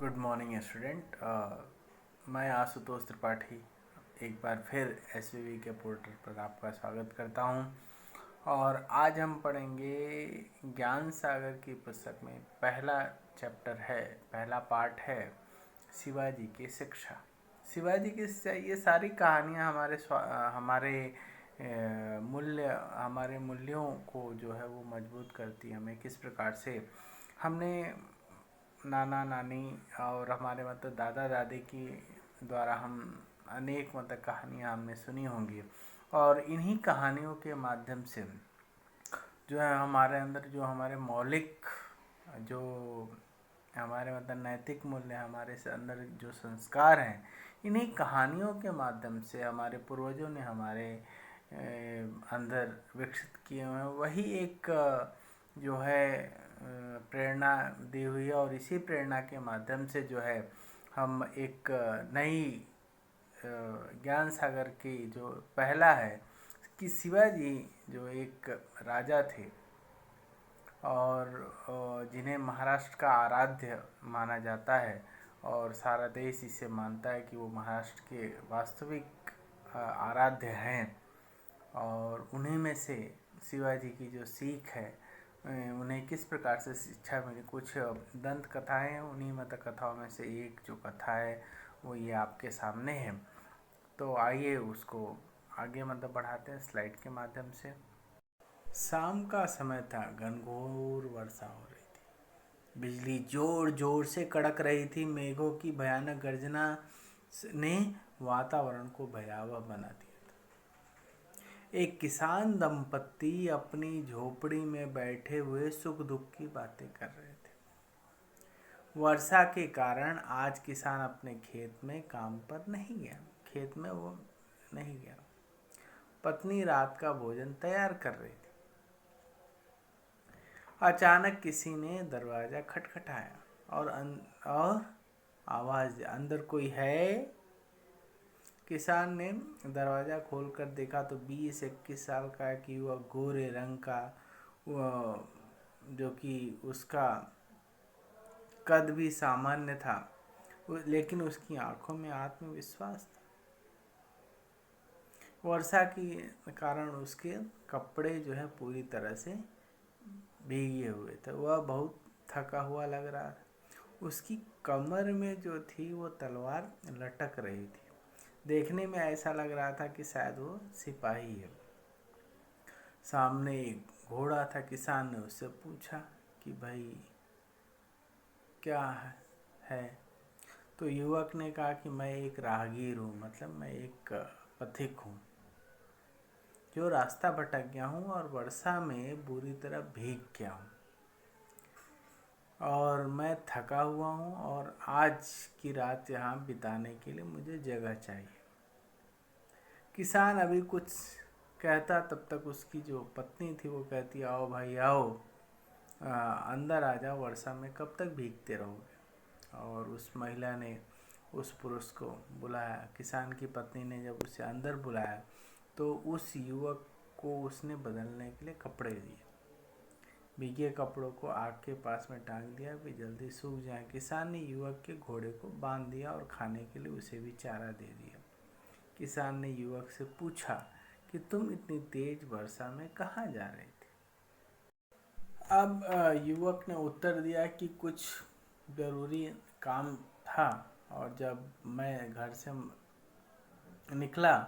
Good morning student. मैं आशुतोष त्रिपाठी एक बार फिर एसवीवी के पोर्टल पर आपका स्वागत करता हूं। और आज हम पढ़ेंगे ज्ञान सागर की पुस्तक में पहला चैप्टर है, पहला पार्ट है शिवाजी की शिक्षा। शिवाजी की शिक्षा, ये सारी कहानियाँ हमारे मूल्यों को जो है वो मजबूत करती है। हमें किस प्रकार से हमने नाना नानी और हमारे दादा दादी की द्वारा हम अनेक कहानियाँ हमने सुनी होंगी, और इन्हीं कहानियों के माध्यम से जो है हमारे अंदर जो हमारे मौलिक जो हमारे नैतिक मूल्य, हमारे से अंदर जो संस्कार हैं, इन्हीं कहानियों के माध्यम से हमारे पूर्वजों ने हमारे अंदर विकसित किए हुए हैं। वही एक जो है प्रेरणा दी हुई है, और इसी प्रेरणा के माध्यम से जो है हम एक नई ज्ञान सागर की जो पहला है कि शिवाजी जो एक राजा थे और जिन्हें महाराष्ट्र का आराध्य माना जाता है, और सारा देश इसे मानता है कि वो महाराष्ट्र के वास्तविक आराध्य हैं। और उन्हीं में से शिवाजी की जो सीख है, उन्हें किस प्रकार से शिक्षा मिली, कुछ दंत कथाएं हैं। उन्हीं कथाओं में से एक जो कथा है वो ये आपके सामने है। तो आइए उसको आगे बढ़ाते हैं स्लाइड के माध्यम से। शाम का समय था, घनघोर वर्षा हो रही थी, बिजली जोर जोर से कड़क रही थी। मेघों की भयानक गर्जना ने वातावरण को भयावह बना दिया। एक किसान दंपत्ति अपनी झोपड़ी में बैठे हुए सुख दुख की बातें कर रहे थे। वर्षा के कारण आज किसान अपने खेत में काम पर नहीं गया, खेत में वो नहीं गया। पत्नी रात का भोजन तैयार कर रही थी। अचानक किसी ने दरवाजा खटखटाया और आवाज, अंदर कोई है? किसान ने दरवाज़ा खोलकर देखा तो 20-21 साल का एक युवक, गोरे रंग का, जो कि उसका कद भी सामान्य था, लेकिन उसकी आंखों में आत्मविश्वास था। वर्षा के कारण उसके कपड़े जो है पूरी तरह से भीगे हुए थे। वह बहुत थका हुआ लग रहा था। उसकी कमर में जो थी वो तलवार लटक रही थी। देखने में ऐसा लग रहा था कि शायद वो सिपाही है। सामने एक घोड़ा था। किसान ने उससे पूछा कि भाई क्या है? तो युवक ने कहा कि मैं एक राहगीर हूँ, मतलब मैं एक पथिक हूँ जो रास्ता भटक गया हूँ और वर्षा में बुरी तरह भीग गया हूँ, और मैं थका हुआ हूँ, और आज की रात यहाँ बिताने के लिए मुझे जगह चाहिए। किसान अभी कुछ कहता, तब तक उसकी जो पत्नी थी वो कहती, आओ भाई आओ, अंदर आ जाओ, वर्षा में कब तक भीगते रहोगे। और उस महिला ने उस पुरुष को बुलाया। किसान की पत्नी ने जब उसे अंदर बुलाया तो उस युवक को उसने बदलने के लिए कपड़े दिए। भीगे कपड़ों को आग के पास में टांग दिया वे जल्दी सूख जाए। किसान ने युवक के घोड़े को बांध दिया और खाने के लिए उसे भी चारा दे दिया। किसान ने युवक से पूछा कि तुम इतनी तेज वर्षा में कहाँ जा रहे थे? अब युवक ने उत्तर दिया कि कुछ जरूरी काम था, और जब मैं घर से निकला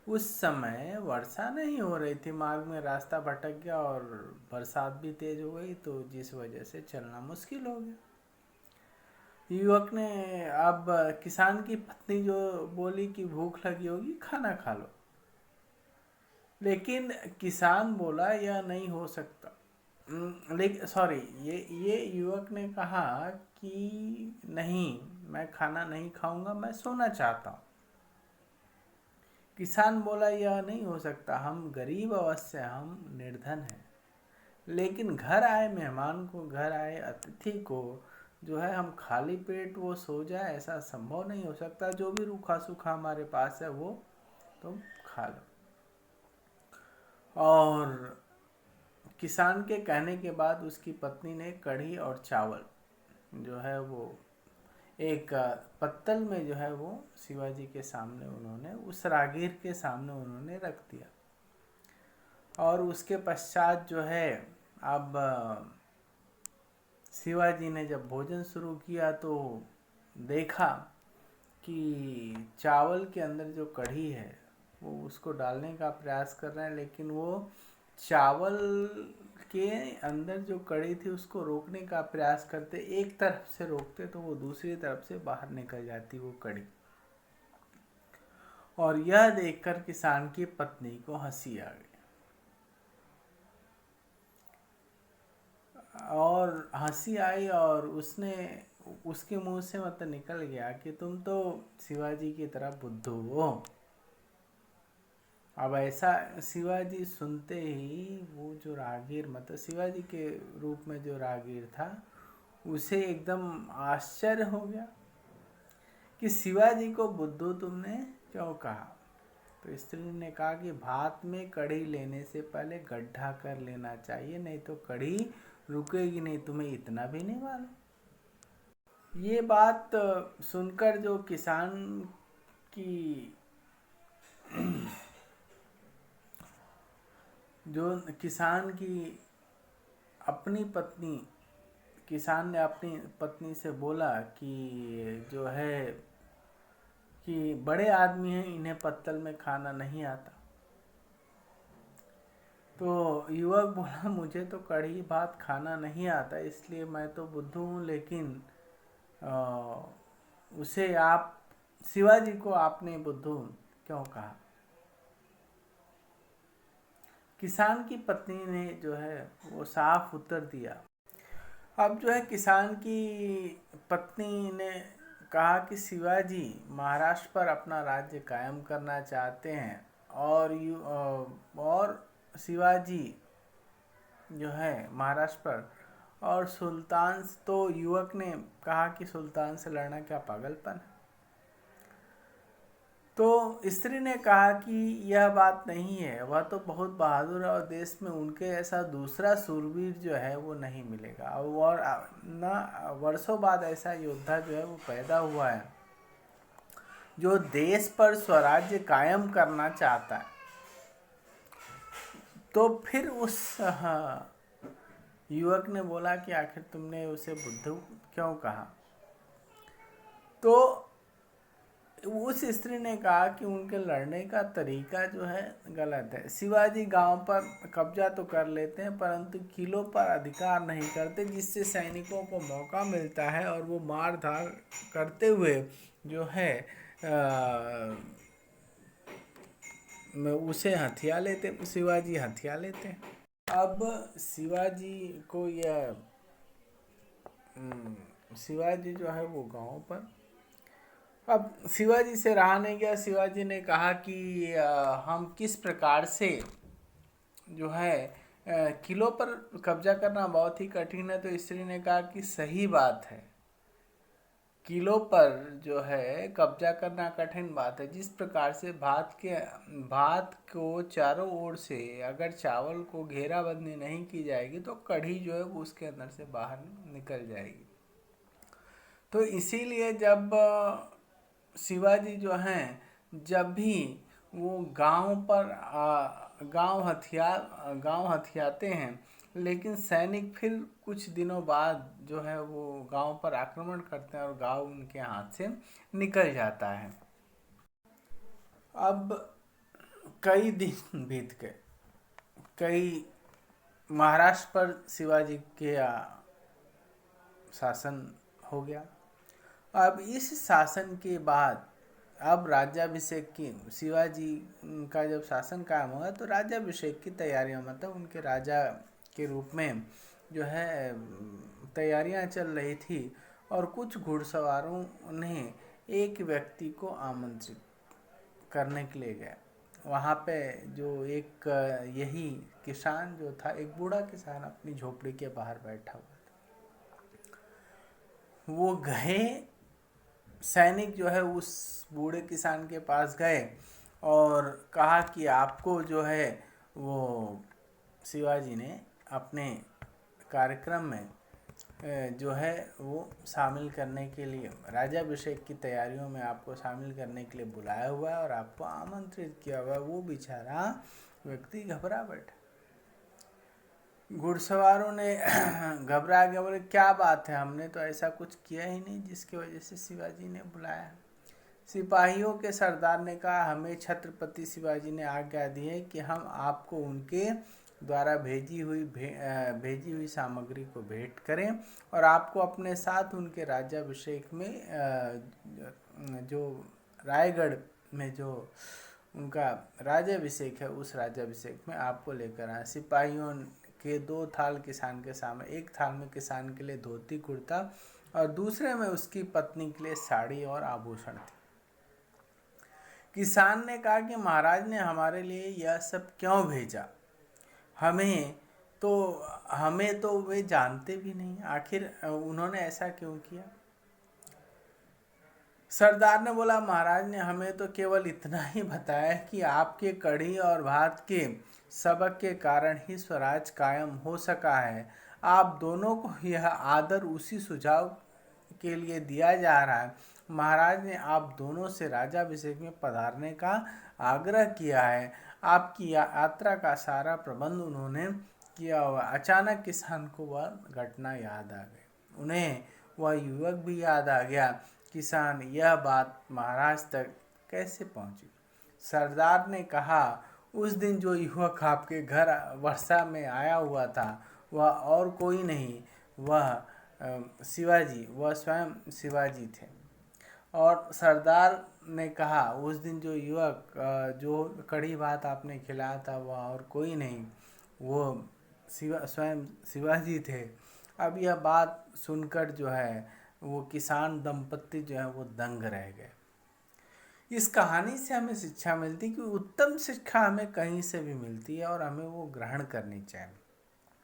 उस समय वर्षा नहीं हो रही थी। मार्ग में रास्ता भटक गया और बरसात भी तेज हो गई, तो जिस वजह से चलना मुश्किल हो गया। युवक ने, अब किसान की पत्नी जो बोली कि भूख लगी होगी, खाना खा लो। लेकिन किसान बोला यह नहीं हो सकता। लेकिन सॉरी, ये युवक ने कहा कि नहीं, मैं खाना नहीं खाऊंगा, मैं सोना चाहता हूँ। किसान बोला यह नहीं हो सकता, हम गरीब अवश्य, हम निर्धन हैं, लेकिन घर आए मेहमान को, घर आए अतिथि को जो है हम खाली पेट वो सो जाए, ऐसा संभव नहीं हो सकता। जो भी रूखा सूखा हमारे पास है वो तुम खा लो। और किसान के कहने के बाद उसकी पत्नी ने कढ़ी और चावल जो है वो एक पत्तल में जो है वो शिवाजी के सामने उन्होंने, उस रागीर के सामने उन्होंने रख दिया। और उसके पश्चात जो है अब शिवाजी ने जब भोजन शुरू किया तो देखा कि चावल के अंदर जो कढ़ी है वो उसको डालने का प्रयास कर रहे हैं, लेकिन वो चावल के अंदर जो कढ़ी थी उसको रोकने का प्रयास करते, एक तरफ से रोकते तो वो दूसरी तरफ से बाहर निकल जाती वो कढ़ी। और यह देखकर किसान की पत्नी को हंसी आ गई और हंसी आई, और उसने उसके मुंह से मतलब निकल गया कि तुम तो शिवाजी की तरह बुद्धू हो। अब ऐसा शिवाजी सुनते ही वो जो रागीर, मतलब शिवाजी के रूप में जो रागीर था, उसे एकदम आश्चर्य हो गया कि शिवाजी को बुद्धू तुमने क्यों कहा। तो स्त्री ने कहा कि भात में कढ़ी लेने से पहले गड्ढा कर लेना चाहिए, नहीं तो कढ़ी रुकेगी नहीं, तुम्हें इतना भी नहीं मालूम। ये बात सुनकर जो किसान की जो किसान की अपनी पत्नी, किसान ने अपनी पत्नी से बोला कि जो है कि बड़े आदमी हैं, इन्हें पत्तल में खाना नहीं आता। तो युवक बोला मुझे तो कढ़ी भात खाना नहीं आता, इसलिए मैं तो बुद्धू हूँ, लेकिन उसे आप शिवाजी को आपने बुद्धू क्यों कहा। किसान की पत्नी ने जो है वो साफ उत्तर दिया। अब जो है किसान की पत्नी ने कहा कि शिवाजी महाराष्ट्र पर अपना राज्य कायम करना चाहते हैं, और शिवाजी जो है महाराष्ट्र पर, और सुल्तान, तो युवक ने कहा कि सुल्तान से लड़ना क्या पागलपन है। तो स्त्री ने कहा कि यह बात नहीं है, वह तो बहुत बहादुर है और देश में उनके ऐसा दूसरा सूरवीर जो है वो नहीं मिलेगा, और न वर्षों बाद ऐसा योद्धा जो है वो पैदा हुआ है जो देश पर स्वराज्य कायम करना चाहता है। तो फिर उस युवक ने बोला कि आखिर तुमने उसे बुद्धू क्यों कहा। तो उस स्त्री ने कहा कि उनके लड़ने का तरीका जो है गलत है। शिवाजी गांव पर कब्जा तो कर लेते हैं परंतु किलों पर अधिकार नहीं करते, जिससे सैनिकों को मौका मिलता है और वो मार धार करते हुए जो है उसे हथिया लेते, शिवाजी हथिया लेते हैं। अब शिवाजी को यह शिवाजी जो है वो गांव पर, अब शिवाजी से रहा नहीं गया। शिवाजी ने कहा कि हम किस प्रकार से जो है किलों पर कब्जा करना बहुत ही कठिन है। तो स्त्री ने कहा कि सही बात है, किलों पर जो है कब्जा करना कठिन बात है। जिस प्रकार से भात को चारों ओर से अगर चावल को घेराबंदी नहीं की जाएगी तो कढ़ी जो है वो उसके अंदर से बाहर निकल जाएगी। तो इसीलिए जब शिवाजी जो हैं, जब भी वो गांव हथियाते हैं, लेकिन सैनिक फिर कुछ दिनों बाद जो है वो गांव पर आक्रमण करते हैं और गांव उनके हाथ से निकल जाता है। अब कई दिन बीत गए, कई महाराष्ट्र पर शिवाजी के शासन हो गया। अब इस शासन के बाद अब राज्याभिषेक की, शिवाजी का जब शासन कायम हुआ तो राज्याभिषेक की तैयारियां, मतलब उनके राजा के रूप में जो है तैयारियां चल रही थी। और कुछ घुड़सवारों ने एक व्यक्ति को आमंत्रित करने के लिए गए वहाँ पे, जो एक यही किसान जो था, एक बूढ़ा किसान अपनी झोपड़ी के बाहर बैठा हुआ था। वो गए, सैनिक जो है उस बूढ़े किसान के पास गए और कहा कि आपको जो है वो शिवाजी ने अपने कार्यक्रम में जो है वो शामिल करने के लिए, राज्याभिषेक की तैयारियों में आपको शामिल करने के लिए बुलाया हुआ है और आपको आमंत्रित किया हुआ है। वो बेचारा व्यक्ति घबरा बैठा। घुड़सवारों ने घबरा के बोले, क्या बात है, हमने तो ऐसा कुछ किया ही नहीं जिसकी वजह से शिवाजी ने बुलाया। सिपाहियों के सरदार ने कहा, हमें छत्रपति शिवाजी ने आज्ञा दी है कि हम आपको उनके द्वारा भेजी हुई सामग्री को भेंट करें और आपको अपने साथ उनके राज्याभिषेक में जो रायगढ़ में जो उनका राज्याभिषेक है उस राज्याभिषेक में आपको लेकर आए। सिपाहियों के 2 थाल किसान के सामने, एक थाल में किसान के लिए धोती कुर्ता और दूसरे में उसकी पत्नी के लिए साड़ी और आभूषण थे। किसान ने कहा कि महाराज ने हमारे लिए यह सब क्यों भेजा, हमें तो वे जानते भी नहीं, आखिर उन्होंने ऐसा क्यों किया। सरदार ने बोला, महाराज ने हमें तो केवल इतना ही बताया कि आपके कढ़ी और भात के सबक के कारण ही स्वराज कायम हो सका है। आप दोनों को यह आदर उसी सुझाव के लिए दिया जा रहा है। महाराज ने आप दोनों से राज्याभिषेक में पधारने का आग्रह किया है। आपकी यात्रा का सारा प्रबंध उन्होंने किया हुआ। अचानक किसान को वह घटना याद आ गई, उन्हें वह युवक भी याद आ गया। किसान, यह बात महाराज तक कैसे पहुंची? सरदार ने कहा, उस दिन जो युवक आपके घर वर्षा में आया हुआ था वह और कोई नहीं, वह स्वयं शिवाजी थे। और सरदार ने कहा, उस दिन जो युवक जो कढ़ी भात आपने खिलाया था वह और कोई नहीं, वो स्वयं शिवाजी थे। अब यह बात सुनकर जो है वो किसान दंपत्ति जो है वो दंग रह गए। इस कहानी से हमें शिक्षा मिलती है कि उत्तम शिक्षा हमें कहीं से भी मिलती है और हमें वो ग्रहण करनी चाहिए।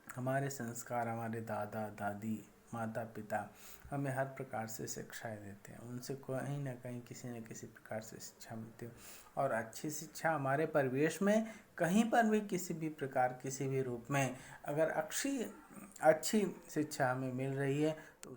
हमारे संस्कार, हमारे दादा दादी, माता पिता हमें हर प्रकार से शिक्षाएं देते हैं, उनसे कहीं ना कहीं किसी न किसी प्रकार से शिक्षा मिलती है। और अच्छी शिक्षा हमारे परिवेश में कहीं पर भी किसी भी प्रकार, किसी भी रूप में अगर अच्छी शिक्षा हमें मिल रही है तो